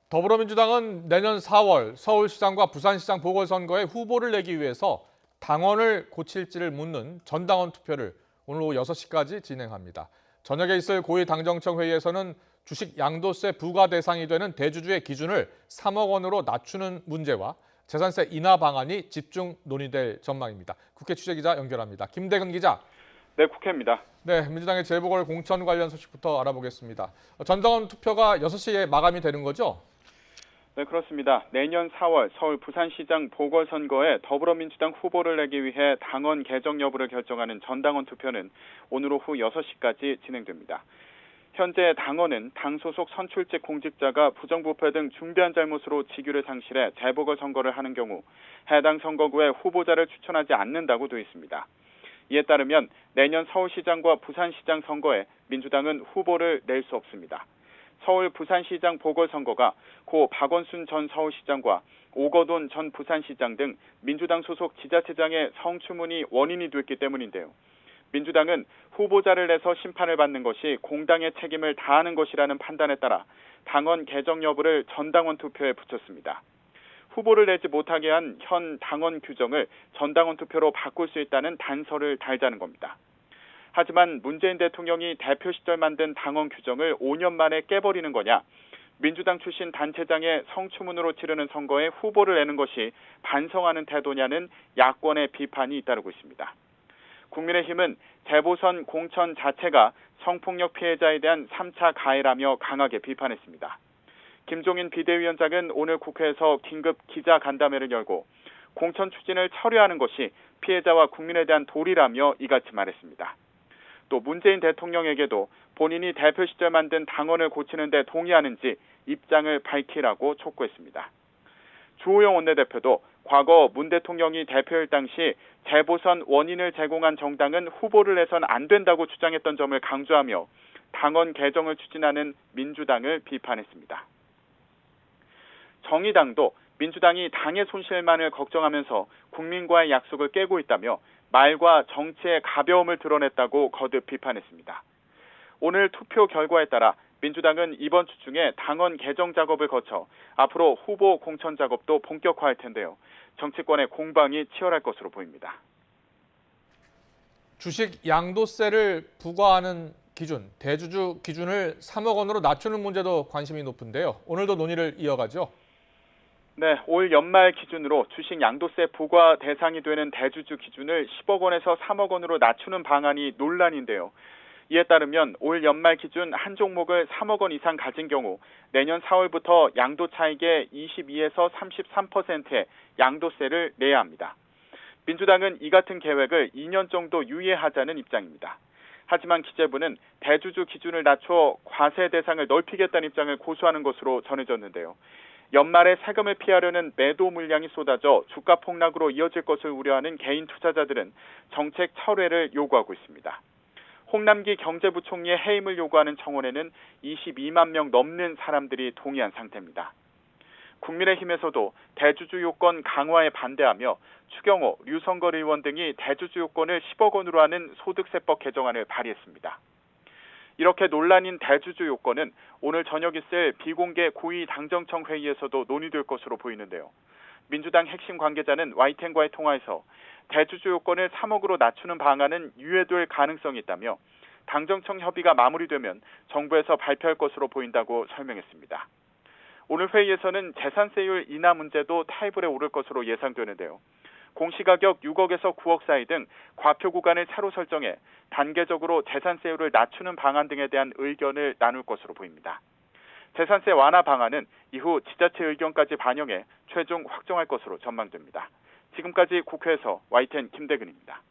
더불어민주당은 내년 4월 서울시장과 부산시장 보궐선거에 후보를 내기 위해서 당원을 고칠지를 묻는 전당원 투표를 오늘 오후 6시까지 진행합니다. 저녁에 있을 고위당정청 회의에서는 주식 양도세 부과 대상이 되는 대주주의 기준을 3억 원으로 낮추는 문제와 재산세 인하 방안이 집중 논의될 전망입니다. 국회 취재기자 연결합니다. 김대근 기자. 네, 국회입니다. 네, 민주당의 재보궐 공천 관련 소식부터 알아보겠습니다. 전당원 투표가 6시에 마감이 되는 거죠? 네, 그렇습니다. 내년 4월 서울 부산시장 보궐선거에 더불어민주당 후보를 내기 위해 당원 개정 여부를 결정하는 전당원 투표는 오늘 오후 6시까지 진행됩니다. 현재 당원은 당 소속 선출직 공직자가 부정부패 등 중대한 잘못으로 직위를 상실해 재보궐선거를 하는 경우 해당 선거구에 후보자를 추천하지 않는다고 되어 있습니다. 이에 따르면 내년 서울시장과 부산시장 선거에 민주당은 후보를 낼 수 없습니다. 서울 부산시장 보궐선거가 고 박원순 전 서울시장과 오거돈 전 부산시장 등 민주당 소속 지자체장의 성추문이 원인이 됐기 때문인데요. 민주당은 후보자를 내서 심판을 받는 것이 공당의 책임을 다하는 것이라는 판단에 따라 당원 개정 여부를 전당원 투표에 붙였습니다. 후보를 내지 못하게 한 현 당원 규정을 전당원 투표로 바꿀 수 있다는 단서를 달자는 겁니다. 하지만 문재인 대통령이 대표 시절 만든 당원 규정을 5년 만에 깨버리는 거냐, 민주당 출신 단체장의 성추문으로 치르는 선거에 후보를 내는 것이 반성하는 태도냐는 야권의 비판이 잇따르고 있습니다. 국민의힘은 재보선 공천 자체가 성폭력 피해자에 대한 3차 가해라며 강하게 비판했습니다. 김종인 비대위원장은 오늘 국회에서 긴급 기자간담회를 열고 공천 추진을 철회하는 것이 피해자와 국민에 대한 도리라며 이같이 말했습니다. 또 문재인 대통령에게도 본인이 대표 시절 만든 당원을 고치는 데 동의하는지 입장을 밝히라고 촉구했습니다. 주호영 원내대표도 과거 문 대통령이 대표일 당시 재보선 원인을 제공한 정당은 후보를 내선 안 된다고 주장했던 점을 강조하며 당원 개정을 추진하는 민주당을 비판했습니다. 정의당도 민주당이 당의 손실만을 걱정하면서 국민과의 약속을 깨고 있다며 말과 정치의 가벼움을 드러냈다고 거듭 비판했습니다. 오늘 투표 결과에 따라 민주당은 이번 주 중에 당원 개정 작업을 거쳐 앞으로 후보 공천 작업도 본격화할 텐데요. 정치권의 공방이 치열할 것으로 보입니다. 주식 양도세를 부과하는 기준, 대주주 기준을 3억 원으로 낮추는 문제도 관심이 높은데요. 오늘도 논의를 이어가죠. 네, 올 연말 기준으로 주식 양도세 부과 대상이 되는 대주주 기준을 10억 원에서 3억 원으로 낮추는 방안이 논란인데요. 이에 따르면 올 연말 기준 한 종목을 3억 원 이상 가진 경우 내년 4월부터 양도 차익의 22에서 33%의 양도세를 내야 합니다. 민주당은 이 같은 계획을 2년 정도 유예하자는 입장입니다. 하지만 기재부는 대주주 기준을 낮춰 과세 대상을 넓히겠다는 입장을 고수하는 것으로 전해졌는데요. 연말에 세금을 피하려는 매도 물량이 쏟아져 주가 폭락으로 이어질 것을 우려하는 개인 투자자들은 정책 철회를 요구하고 있습니다. 홍남기 경제부총리의 해임을 요구하는 청원에는 22만 명 넘는 사람들이 동의한 상태입니다. 국민의힘에서도 대주주 요건 강화에 반대하며 추경호, 류성걸 의원 등이 대주주 요건을 10억 원으로 하는 소득세법 개정안을 발의했습니다. 이렇게 논란인 대주주 요건은 오늘 저녁 있을 비공개 고위당정청 회의에서도 논의될 것으로 보이는데요. 민주당 핵심 관계자는 YTN과의 통화에서 대주주 요건을 3억으로 낮추는 방안은 유예될 가능성이 있다며 당정청 협의가 마무리되면 정부에서 발표할 것으로 보인다고 설명했습니다. 오늘 회의에서는 재산세율 인하 문제도 테이블에 오를 것으로 예상되는데요. 공시가격 6억에서 9억 사이 등 과표 구간을 새로 설정해 단계적으로 재산세율을 낮추는 방안 등에 대한 의견을 나눌 것으로 보입니다. 재산세 완화 방안은 이후 지자체 의견까지 반영해 최종 확정할 것으로 전망됩니다. 지금까지 국회에서 YTN 김대근입니다.